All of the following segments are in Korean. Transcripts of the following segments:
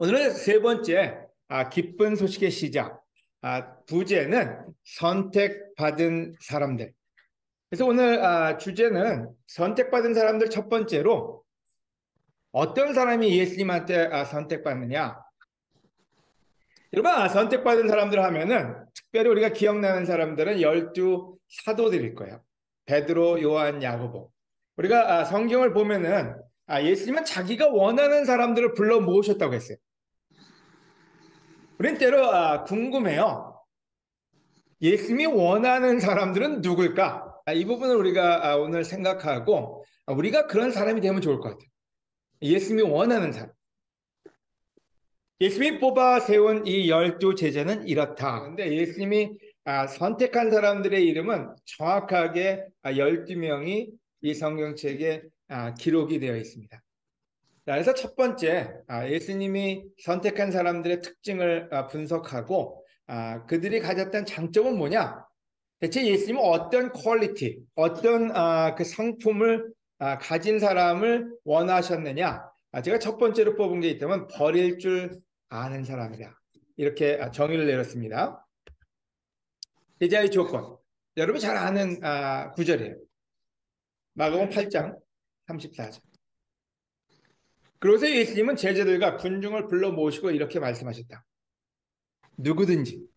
오늘은 세 번째 기쁜 소식의 시작. 부제는 선택받은 사람들. 그래서 오늘 주제는 선택받은 사람들. 첫 번째로 어떤 사람이 예수님한테 선택받느냐. 여러분, 선택받은 사람들 하면은 특별히 우리가 기억나는 사람들은 열두 사도들일 거예요. 베드로, 요한, 야고보. 우리가 성경을 보면은 예수님은 자기가 원하는 사람들을 불러 모으셨다고 했어요. 우린 때로 궁금해요. 예수님이 원하는 사람들은 누굴까? 이 부분을 우리가 오늘 생각하고 우리가 그런 사람이 되면 좋을 것 같아요. 예수님이 원하는 사람. 예수님이 뽑아 세운 이 열두 제자는 이렇다. 근데 예수님이 선택한 사람들의 이름은 정확하게 12명이 이 성경책에 기록이 되어 있습니다. 그래서 첫 번째, 예수님이 선택한 사람들의 특징을 분석하고 그들이 가졌던 장점은 뭐냐? 대체 예수님은 어떤 퀄리티, 어떤 그 성품을 가진 사람을 원하셨느냐? 제가 첫 번째로 뽑은 게 있다면 버릴 줄 아는 사람이다. 이렇게 정의를 내렸습니다. 제자의 조건. 여러분 잘 아는 구절이에요. 마가복음 8장 34절. 그러고서 예수님은 제자들과 군중을 불러 모시고 이렇게 말씀하셨다. 누구든지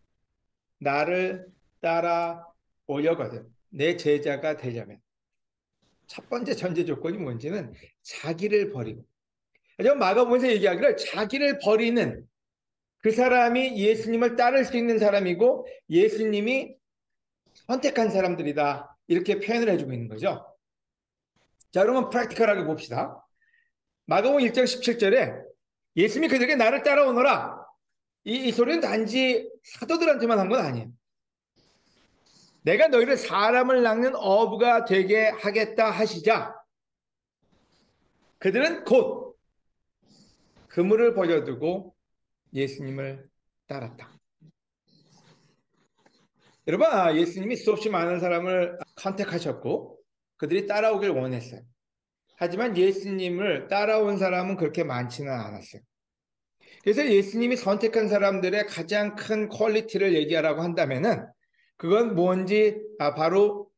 나를 따라오려거든 내 제자가 되려면 첫 번째 전제 조건이 뭔지는 자기를 버리고, 마가복음에서 얘기하기를 자기를 버리는 그 사람이 예수님을 따를 수 있는 사람이고 예수님이 선택한 사람들이다, 이렇게 표현을 해주고 있는 거죠. 자, 그러면 프랙티컬하게 봅시다. 마가복음 1장 17절에 예수님이 그들에게 나를 따라오너라, 이 소리는 단지 사도들한테만 한 건 아니에요. 내가 너희를 사람을 낚는 어부가 되게 하겠다 하시자 그들은 곧 그물을 버려두고 예수님을 따랐다. 여러분, 예수님이 수없이 많은 사람을 컨택하셨고 그들이 따라오길 원했어요. 하지만 예수님을 따라온 사람은 그렇게 많지는 않았어요. 그래서 예수님이 선택한 사람들의 가장 큰 퀄리티를 얘기하라고 한다면은 그건 뭔지 바로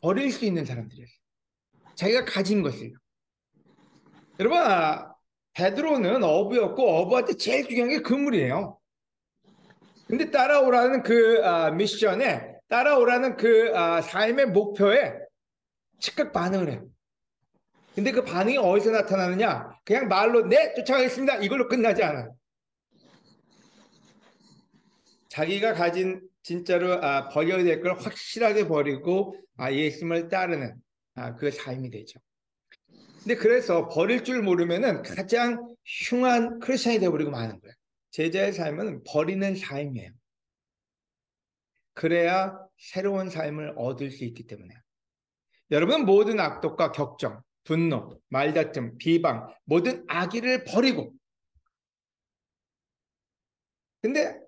버릴 수 있는 사람들이었어요. 자기가 가진 것을요. 여러분, 베드로는 어부였고 어부한테 제일 중요한 게 그물이에요. 근데 따라오라는 그 미션에, 따라오라는 그 삶의 목표에 즉각 반응을 해요. 근데 그 반응이 어디서 나타나느냐? 그냥 말로 네, 쫓아가겠습니다, 이걸로 끝나지 않아요. 자기가 가진 진짜로 버려야 될 걸 확실하게 버리고 예수님을 따르는 그 삶이 되죠. 근데 그래서 버릴 줄 모르면은 가장 흉한 크리스천이 되어버리고 마는 거예요. 제자의 삶은 버리는 삶이에요. 그래야 새로운 삶을 얻을 수 있기 때문에. 여러분, 모든 악독과 격정, 분노, 말다툼, 비방, 모든 악의를 버리고, 근데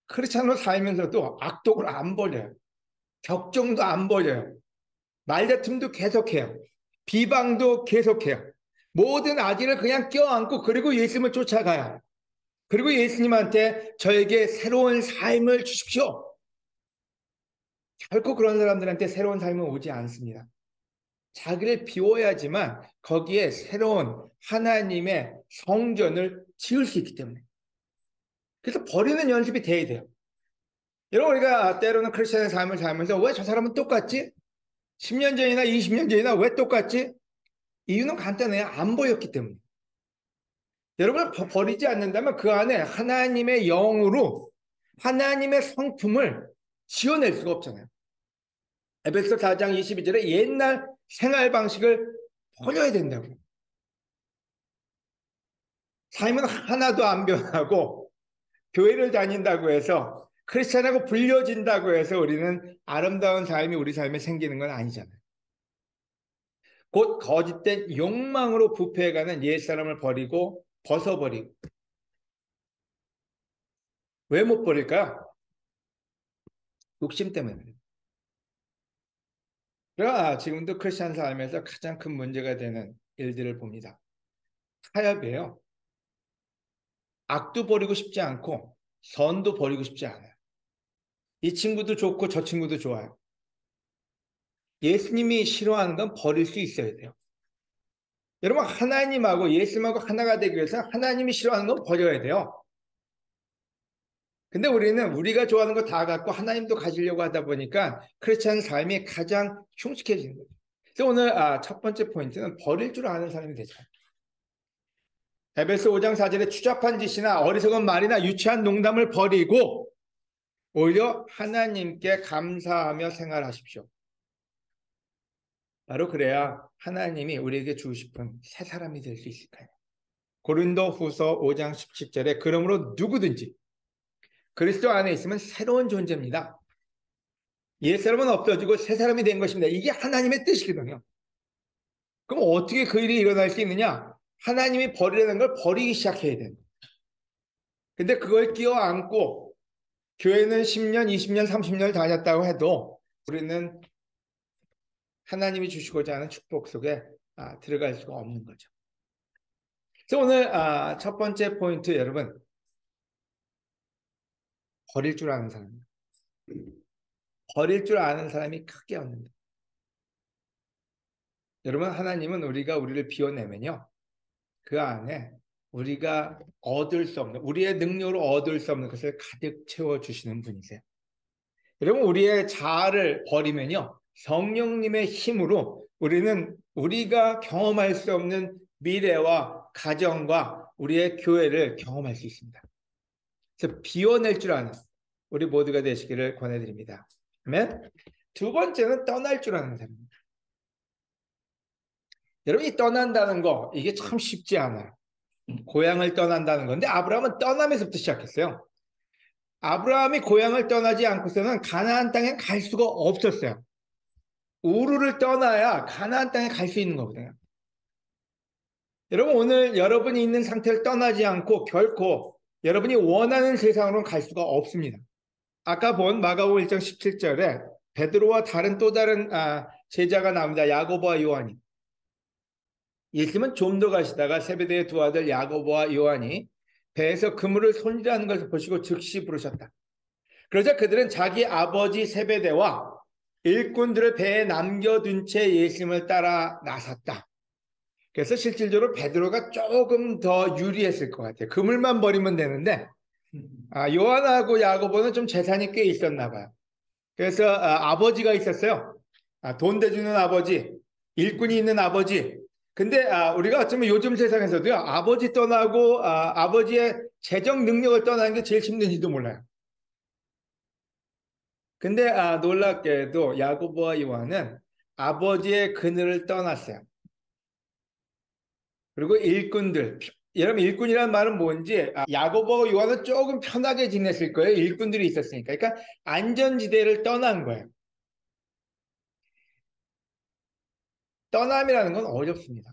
크리스찬으로 살면서도 악독을 안 버려요. 격정도 안 버려요. 말다툼도 계속해요. 비방도 계속해요. 모든 악의를 그냥 껴안고 그리고 예수님을 쫓아가요. 그리고 예수님한테 저에게 새로운 삶을 주십시오. 결코 그런 사람들한테 새로운 삶은 오지 않습니다. 자기를 비워야지만 거기에 새로운 하나님의 성전을 지을 수 있기 때문에. 그래서 버리는 연습이 돼야 돼요. 여러분, 우리가 때로는 크리스천의 삶을 살면서 왜 저 사람은 똑같지? 10년 전이나 20년 전이나 왜 똑같지? 이유는 간단해요. 안 보였기 때문에. 여러분을 버리지 않는다면 그 안에 하나님의 영으로 하나님의 성품을 지어낼 수가 없잖아요. 에베소 4장 22절에 옛날 생활 방식을 버려야 된다고요. 삶은 하나도 안 변하고 교회를 다닌다고 해서 크리스찬하고 불려진다고 해서 우리는 아름다운 삶이 우리 삶에 생기는 건 아니잖아요. 곧 거짓된 욕망으로 부패해가는 옛사람을 버리고 벗어버리고. 왜 못 버릴까요? 욕심 때문에. 그러나 지금도 크리스찬 삶에서 가장 큰 문제가 되는 일들을 봅니다. 타협이에요. 악도 버리고 싶지 않고 선도 버리고 싶지 않아요. 이 친구도 좋고 저 친구도 좋아요. 예수님이 싫어하는 건 버릴 수 있어야 돼요. 여러분, 하나님하고 예수님하고 하나가 되기 위해서 하나님이 싫어하는 건 버려야 돼요. 근데 우리는 우리가 좋아하는 거 다 갖고 하나님도 가지려고 하다 보니까 크리스찬 삶이 가장 흉측해지는 거죠. 그래서 오늘 첫 번째 포인트는 버릴 줄 아는 사람이 되자. 에베소 5장 4절에 추잡한 짓이나 어리석은 말이나 유치한 농담을 버리고 오히려 하나님께 감사하며 생활하십시오. 바로 그래야 하나님이 우리에게 주고 싶은 새 사람이 될 수 있을 거예요. 고린도 후서 5장 17절에 그러므로 누구든지 그리스도 안에 있으면 새로운 존재입니다. 옛사람은 없어지고 새 사람이 된 것입니다. 이게 하나님의 뜻이거든요. 그럼 어떻게 그 일이 일어날 수 있느냐? 하나님이 버리려는 걸 버리기 시작해야 돼요. 근데 그걸 끼어안고 교회는 10년, 20년, 30년을 다녔다고 해도 우리는 하나님이 주시고자 하는 축복 속에 들어갈 수가 없는 거죠. 그래서 오늘 첫 번째 포인트 여러분, 버릴 줄 아는 사람. 버릴 줄 아는 사람이 크게 얻는다. 여러분, 하나님은 우리를 비워내면요. 그 안에 우리가 얻을 수 없는, 우리의 능력으로 얻을 수 없는 것을 가득 채워주시는 분이세요. 여러분, 우리의 자아를 버리면요. 성령님의 힘으로 우리는 우리가 경험할 수 없는 미래와 가정과 우리의 교회를 경험할 수 있습니다. 그래서 비워낼 줄 아는 우리 모두가 되시기를 권해드립니다. 아멘. 두 번째는 떠날 줄 아는 사람입니다. 여러분이 떠난다는 거 이게 참 쉽지 않아요. 고향을 떠난다는 건데 아브라함은 떠나면서부터 시작했어요. 아브라함이 고향을 떠나지 않고서는 가나안 땅에 갈 수가 없었어요. 우르를 떠나야 가나안 땅에 갈 수 있는 거거든요. 여러분 오늘 여러분이 있는 상태를 떠나지 않고 결코 여러분이 원하는 세상으로는 갈 수가 없습니다. 아까 본 마가복음 1장 17절에 베드로와 또 다른 제자가 나옵니다. 야고보와 요한이. 예수님은 좀 더 가시다가 세베대의 두 아들 야고보와 요한이 배에서 그물을 손질하는 것을 보시고 즉시 부르셨다. 그러자 그들은 자기 아버지 세베대와 일꾼들을 배에 남겨둔 채 예수님을 따라 나섰다. 그래서 실질적으로 베드로가 조금 더 유리했을 것 같아요. 그물만 버리면 되는데 요한하고 야고보는 좀 재산이 꽤 있었나 봐요. 그래서 아버지가 있었어요. 돈 대주는 아버지, 일꾼이 있는 아버지. 근데 우리가 어쩌면 요즘 세상에서도요. 아버지 떠나고 아버지의 재정 능력을 떠나는 게 제일 힘든지도 몰라요. 근데 놀랍게도 야고보와 요한은 아버지의 그늘을 떠났어요. 그리고 일꾼들. 여러분 일꾼이라는 말은 뭔지 야고보와 요한은 조금 편하게 지냈을 거예요. 일꾼들이 있었으니까. 그러니까 안전지대를 떠난 거예요. 떠남이라는 건 어렵습니다.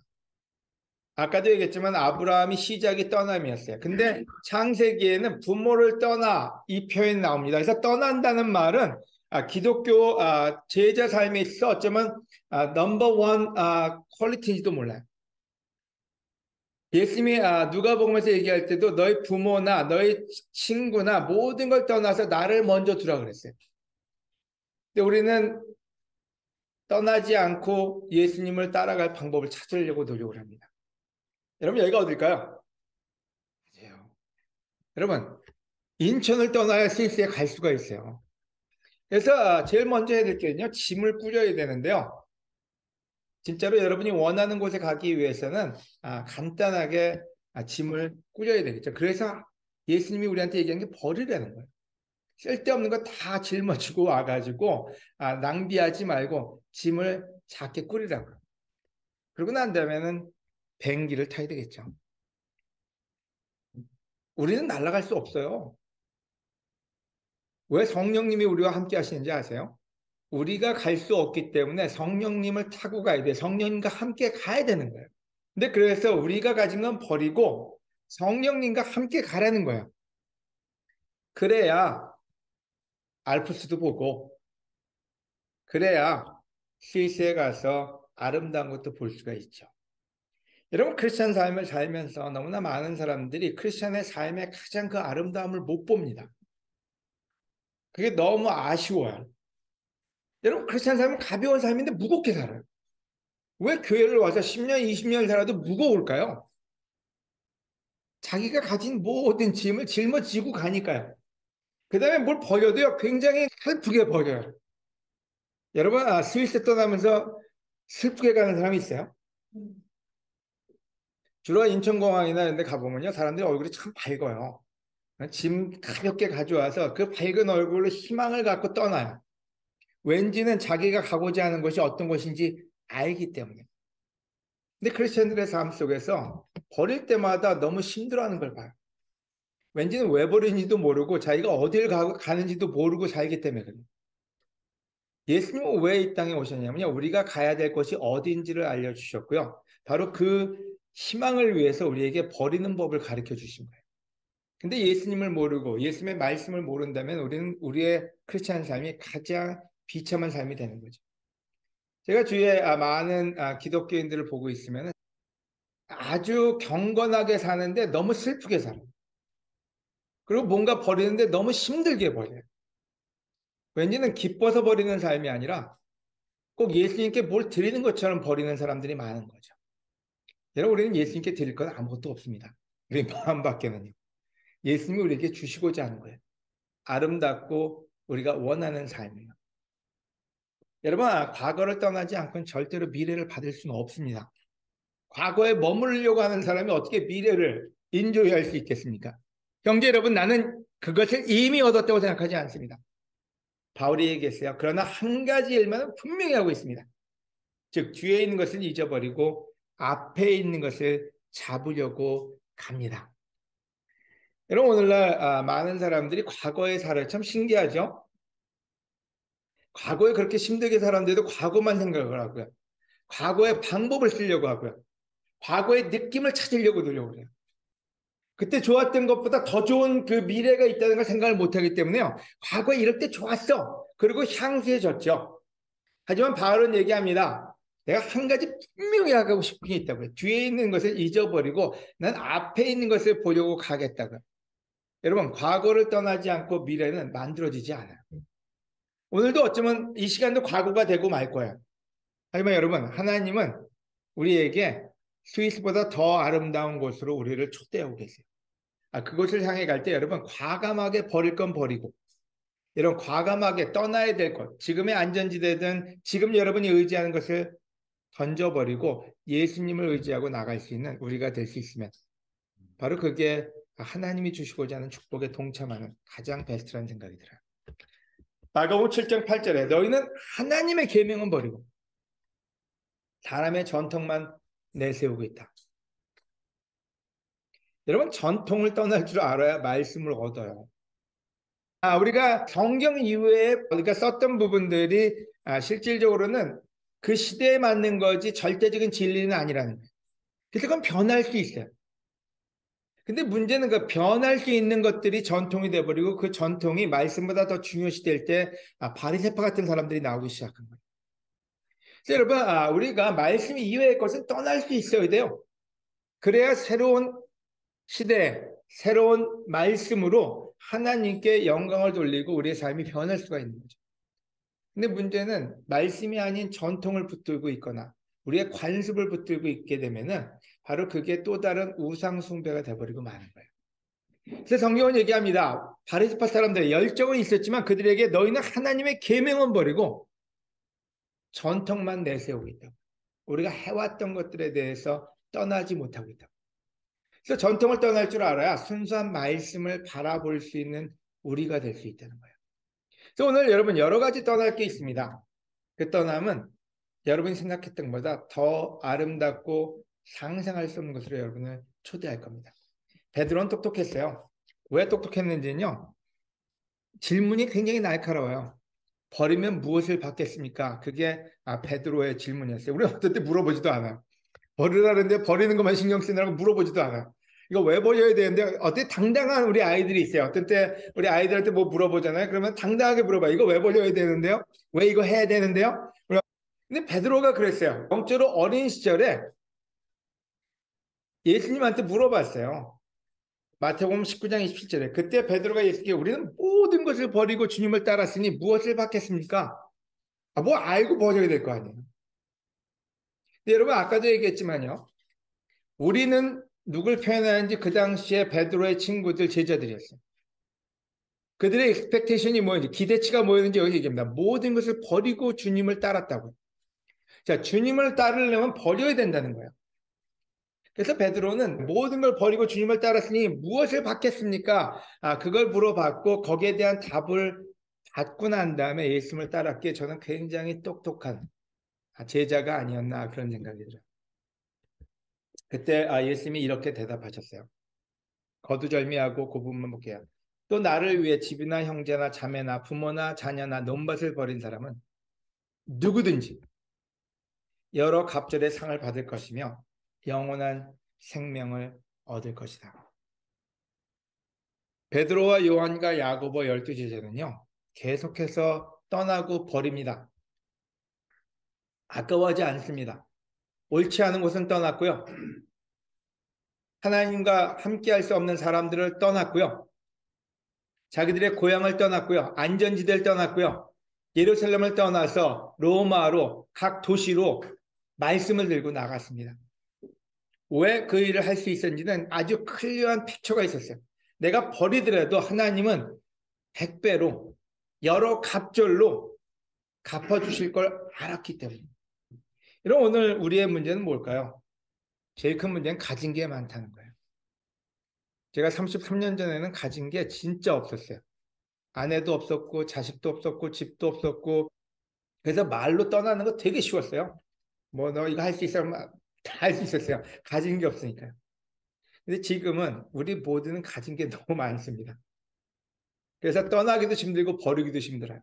아까도 얘기했지만 아브라함이 시작이 떠남이었어요. 근데 창세기에는 부모를 떠나 이 표현이 나옵니다. 그래서 떠난다는 말은 기독교 제자 삶에 있어 어쩌면 넘버 원 퀄리티인지도 몰라요. 예수님이 누가복음에서 얘기할 때도 너희 부모나 너희 친구나 모든 걸 떠나서 나를 먼저 두라 그랬어요. 근데 우리는 떠나지 않고 예수님을 따라갈 방법을 찾으려고 노력을 합니다. 여러분 여기가 어딜까요? 맞아요. 여러분 인천을 떠나야 스위스에 갈 수가 있어요. 그래서 제일 먼저 해야 될 게는요. 짐을 꾸려야 되는데요. 진짜로 여러분이 원하는 곳에 가기 위해서는 간단하게 짐을 꾸려야 되겠죠. 그래서 예수님이 우리한테 얘기한 게 버리라는 거예요. 쓸데없는 거 다 짊어지고 와가지고 낭비하지 말고 짐을 작게 꾸리라고. 그러고 난 다음에는 비행기를 타야 되겠죠. 우리는 날아갈 수 없어요. 왜 성령님이 우리와 함께 하시는지 아세요? 우리가 갈 수 없기 때문에 성령님을 타고 가야 돼. 성령님과 함께 가야 되는 거예요. 근데 그래서 우리가 가진 건 버리고 성령님과 함께 가라는 거예요. 그래야 알프스도 보고, 그래야 스위스에 가서 아름다운 것도 볼 수가 있죠. 여러분 크리스천 삶을 살면서 너무나 많은 사람들이 크리스천의 삶의 가장 그 아름다움을 못 봅니다. 그게 너무 아쉬워요. 여러분 크리스천 삶은 가벼운 삶인데 무겁게 살아요. 왜 교회를 와서 10년, 20년 살아도 무거울까요? 자기가 가진 모든 짐을 짊어지고 가니까요. 그 다음에 뭘 버려도요, 굉장히 슬프게 버려요. 여러분, 스위스 떠나면서 슬프게 가는 사람이 있어요? 주로 인천공항이나 이런 데 가보면요, 사람들이 얼굴이 참 밝아요. 짐 가볍게 가져와서 그 밝은 얼굴로 희망을 갖고 떠나요. 왠지는 자기가 가고자 하는 것이 어떤 것인지 알기 때문에. 근데 크리스천들의 삶 속에서 버릴 때마다 너무 힘들어하는 걸 봐요. 왠지는 왜 버리는지도 모르고 자기가 어딜 가는지도 모르고 살기 때문에 그래요. 예수님은 왜 이 땅에 오셨냐면요. 우리가 가야 될 곳이 어디인지를 알려주셨고요. 바로 그 희망을 위해서 우리에게 버리는 법을 가르쳐 주신 거예요. 근데 예수님을 모르고 예수님의 말씀을 모른다면 우리는 우리의 크리스찬 삶이 가장 비참한 삶이 되는 거죠. 제가 주위에 많은 기독교인들을 보고 있으면 아주 경건하게 사는데 너무 슬프게 살아요. 그리고 뭔가 버리는데 너무 힘들게 버려요. 왠지는 기뻐서 버리는 삶이 아니라 꼭 예수님께 뭘 드리는 것처럼 버리는 사람들이 많은 거죠. 여러분, 우리는 예수님께 드릴 건 아무것도 없습니다. 우리 마음밖에는요. 예수님이 우리에게 주시고자 하는 거예요. 아름답고 우리가 원하는 삶이에요. 여러분, 과거를 떠나지 않고는 절대로 미래를 받을 수는 없습니다. 과거에 머무르려고 하는 사람이 어떻게 미래를 인조할 수 있겠습니까? 형제 여러분, 나는 그것을 이미 얻었다고 생각하지 않습니다. 바울이 얘기했어요. 그러나 한 가지 일만은 분명히 하고 있습니다. 즉 뒤에 있는 것을 잊어버리고 앞에 있는 것을 잡으려고 갑니다. 여러분 오늘날 많은 사람들이 과거에 살아요. 참 신기하죠? 과거에 그렇게 힘들게 살았는데도 과거만 생각을 하고요. 과거의 방법을 쓰려고 하고요. 과거의 느낌을 찾으려고 노력을 해요. 그때 좋았던 것보다 더 좋은 그 미래가 있다는 걸 생각을 못하기 때문에요. 과거에 이럴 때 좋았어. 그리고 향수해졌죠. 하지만 바울은 얘기합니다. 내가 한 가지 분명히 하고 싶은 게 있다고요. 뒤에 있는 것을 잊어버리고 난 앞에 있는 것을 보려고 가겠다고요. 여러분, 과거를 떠나지 않고 미래는 만들어지지 않아요. 오늘도 어쩌면 이 시간도 과거가 되고 말 거예요. 하지만 여러분, 하나님은 우리에게 스위스보다 더 아름다운 곳으로 우리를 초대하고 계세요. 그곳을 향해 갈 때 여러분, 과감하게 버릴 건 버리고, 이런 과감하게 떠나야 될 것, 지금의 안전지대든 지금 여러분이 의지하는 것을 던져버리고 예수님을 의지하고 나갈 수 있는 우리가 될 수 있으면 바로 그게 하나님이 주시고자 하는 축복에 동참하는 가장 베스트라는 생각이 들어요. 마가복음 7장 8절에 너희는 하나님의 계명은 버리고 사람의 전통만 내세우고 있다. 여러분 전통을 떠날 줄 알아야 말씀을 얻어요. 우리가 성경 이후에 우리가 썼던 부분들이 실질적으로는 그 시대에 맞는 거지 절대적인 진리는 아니라는 거예요. 그래서 그건 변할 수 있어요. 근데 문제는 그 변할 수 있는 것들이 전통이 돼버리고 그 전통이 말씀보다 더 중요시될 때 바리새파 같은 사람들이 나오기 시작한 거예요. 그래서 여러분 우리가 말씀 이외의 것은 떠날 수 있어야 돼요. 그래야 새로운 시대, 새로운 말씀으로 하나님께 영광을 돌리고 우리의 삶이 변할 수가 있는 거죠. 근데 문제는 말씀이 아닌 전통을 붙들고 있거나 우리의 관습을 붙들고 있게 되면은 바로 그게 또 다른 우상 숭배가 돼버리고 마는 거예요. 그래서 성경은 얘기합니다. 바리새파 사람들의 열정은 있었지만 그들에게 너희는 하나님의 계명은 버리고 전통만 내세우고 있다. 우리가 해왔던 것들에 대해서 떠나지 못하고 있다. 그래서 전통을 떠날 줄 알아야 순수한 말씀을 바라볼 수 있는 우리가 될 수 있다는 거예요. 그래서 오늘 여러분 여러 가지 떠날 게 있습니다. 그 떠남은 여러분이 생각했던 것보다 더 아름답고 상상할 수 없는 것으로 여러분을 초대할 겁니다. 베드로는 똑똑했어요. 왜 똑똑했는지는요. 질문이 굉장히 날카로워요. 버리면 무엇을 받겠습니까? 그게 베드로의 질문이었어요. 우리 어떤 때 물어보지도 않아요. 버리라는데 버리는 것만 신경 쓰느라고 물어보지도 않아요. 이거 왜 버려야 되는데 어때 당당한 우리 아이들이 있어요. 어떤 때 우리 아이들한테 뭐 물어보잖아요. 그러면 당당하게 물어봐요. 이거 왜 버려야 되는데요? 왜 이거 해야 되는데요? 근데 베드로가 그랬어요. 영적으로 어린 시절에 예수님한테 물어봤어요. 마태복음 19장 27절에 그때 베드로가 예수께 우리는 모든 것을 버리고 주님을 따랐으니 무엇을 받겠습니까? 뭐 알고 버려야 될 거 아니에요. 근데 여러분 아까도 얘기했지만요. 우리는 누굴 표현하는지 그 당시에 베드로의 친구들 제자들이었어요. 그들의 expectation이 뭐였는지 기대치가 뭐였는지 여기 얘기합니다. 모든 것을 버리고 주님을 따랐다고요. 자, 주님을 따르려면 버려야 된다는 거예요. 그래서 베드로는 모든 걸 버리고 주님을 따랐으니 무엇을 받겠습니까? 그걸 물어봤고 거기에 대한 답을 받고 난 다음에 예수님을 따랐기에 저는 굉장히 똑똑한 제자가 아니었나 그런 생각이 들어요. 그때 예수님이 이렇게 대답하셨어요. 거두절미하고 고분만 볼게요. 또 나를 위해 집이나 형제나 자매나 부모나 자녀나 논밭을 버린 사람은 누구든지 여러 갑절의 상을 받을 것이며 영원한 생명을 얻을 것이다. 베드로와 요한과 야고보 12제자는요. 계속해서 떠나고 버립니다. 아까워하지 않습니다. 옳지 않은 곳은 떠났고요. 하나님과 함께할 수 없는 사람들을 떠났고요. 자기들의 고향을 떠났고요. 안전지대를 떠났고요. 예루살렘을 떠나서 로마로 각 도시로 말씀을 들고 나갔습니다. 왜 그 일을 할 수 있었는지는 아주 클리어한 픽처가 있었어요. 내가 버리더라도 하나님은 100배로 여러 갑절로 갚아주실 걸 알았기 때문에. 이런 오늘 우리의 문제는 뭘까요? 제일 큰 문제는 가진 게 많다는 거예요. 제가 33년 전에는 가진 게 진짜 없었어요. 아내도 없었고 자식도 없었고 집도 없었고 그래서 말로 떠나는 거 되게 쉬웠어요. 뭐 너 이거 할 수 있어? 다 할 수 있었어요. 가진 게 없으니까요. 근데 지금은 우리 모두는 가진 게 너무 많습니다. 그래서 떠나기도 힘들고 버리기도 힘들어요.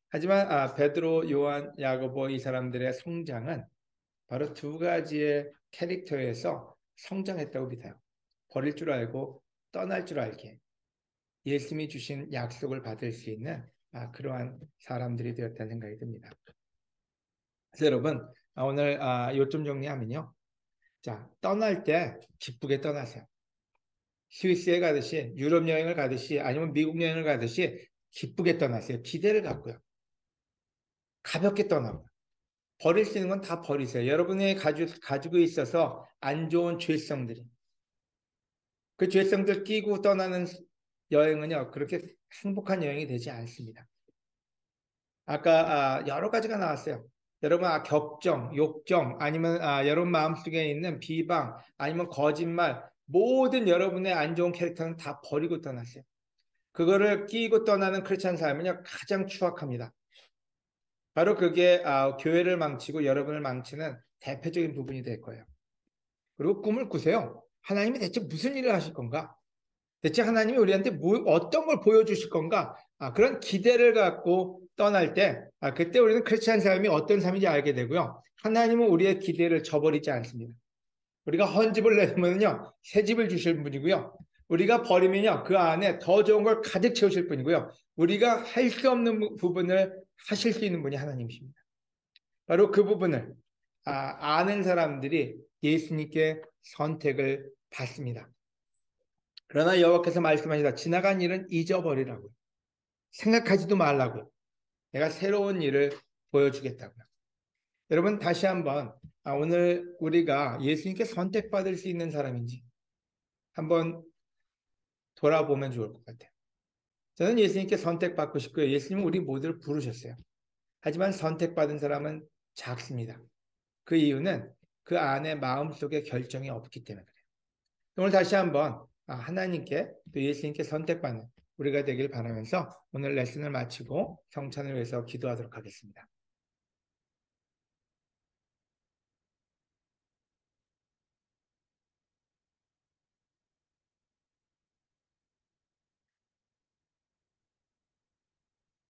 하지만 베드로, 요한, 야고보 이 사람들의 성장은 바로 두 가지의 캐릭터에서 성장했다고 믿어요. 버릴 줄 알고 떠날 줄 알게 예수님이 주신 약속을 받을 수 있는 그러한 사람들이 되었다는 생각이 듭니다. 그래서 여러분 오늘 요점 정리하면요. 자, 떠날 때 기쁘게 떠나세요. 스위스에 가듯이 유럽 여행을 가듯이 아니면 미국 여행을 가듯이 기쁘게 떠나세요. 기대를 갖고요. 가볍게 떠나고 버릴 수 있는 건 다 버리세요. 여러분이 가지고 있어서 안 좋은 죄성들이 그 죄성들 끼고 떠나는 여행은요 그렇게 행복한 여행이 되지 않습니다. 아까 여러 가지가 나왔어요. 여러분 격정, 욕정 아니면 여러분 마음속에 있는 비방 아니면 거짓말 모든 여러분의 안 좋은 캐릭터는 다 버리고 떠났어요. 그거를 끼고 떠나는 크리스찬 삶은요 가장 추악합니다. 바로 그게 교회를 망치고 여러분을 망치는 대표적인 부분이 될 거예요. 그리고 꿈을 꾸세요. 하나님이 대체 무슨 일을 하실 건가? 대체 하나님이 우리한테 어떤 걸 보여주실 건가? 그런 기대를 갖고 떠날 때 그때 우리는 크리스찬 삶이 어떤 삶인지 알게 되고요. 하나님은 우리의 기대를 저버리지 않습니다. 우리가 헌 집을 내면요 새 집을 주실 분이고요. 우리가 버리면요 그 안에 더 좋은 걸 가득 채우실 분이고요. 우리가 할 수 없는 부분을 하실 수 있는 분이 하나님이십니다. 바로 그 부분을 아는 사람들이 예수님께 선택을 받습니다. 그러나 여호와께서 말씀하시다 지나간 일은 잊어버리라고요. 생각하지도 말라고요. 내가 새로운 일을 보여주겠다고요. 여러분 다시 한번 오늘 우리가 예수님께 선택받을 수 있는 사람인지 한번 돌아보면 좋을 것 같아요. 저는 예수님께 선택받고 싶고요. 예수님은 우리 모두를 부르셨어요. 하지만 선택받은 사람은 작습니다. 그 이유는 그 안에 마음속에 결정이 없기 때문에 그래요. 오늘 다시 한번 하나님께 또 예수님께 선택받는 우리가 되길 바라면서 오늘 레슨을 마치고 성찬을 위해서 기도하도록 하겠습니다.